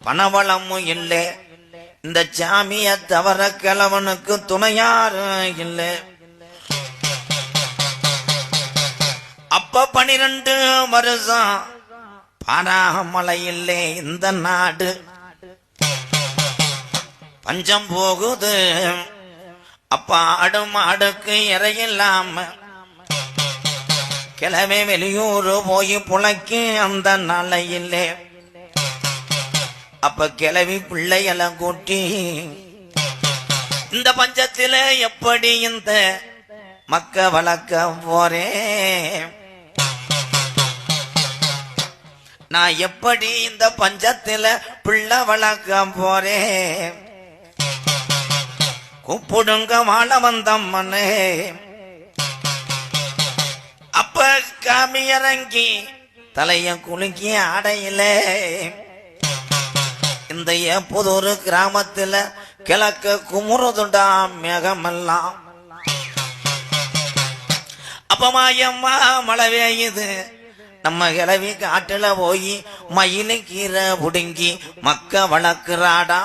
பணவளமும் இல்லை. இந்த சாமிய தவற கிழவனுக்கு துணையாரும் இல்லை. அப்ப 12 வருஷம் பாராமலை இல்லை. இந்த நாடு பஞ்சம் போகுது. அப்ப ஆடு மாடுக்கு இறையில்லாம கிழமை வெளியூர் போய் புழைக்கு அந்த நாளையில்லை. அப்ப கிளவி பிள்ளையெல்லாம் கூட்டி இந்த பஞ்சத்தில எப்படி இந்த மக்க வளர்க்க போறேன், நான் எப்படி இந்த பஞ்சத்தில பிள்ளை வளர்க்க போறேன், கூப்பிடுங்க வாழ வந்தம்மனே. அப்ப காமி இறங்கி தலைய குலுக்கி ஆடையில இந்த புதூர் கிராமத்துல கிழக்கு குமுறதுண்டா மேகமெல்லாம். அப்ப மாயம்மா மழை பெய்யுது. நம்ம கிளவி காட்டுல போய் மயிலு கீரை புடுங்கி மக்க வளர்க்கிறாடா.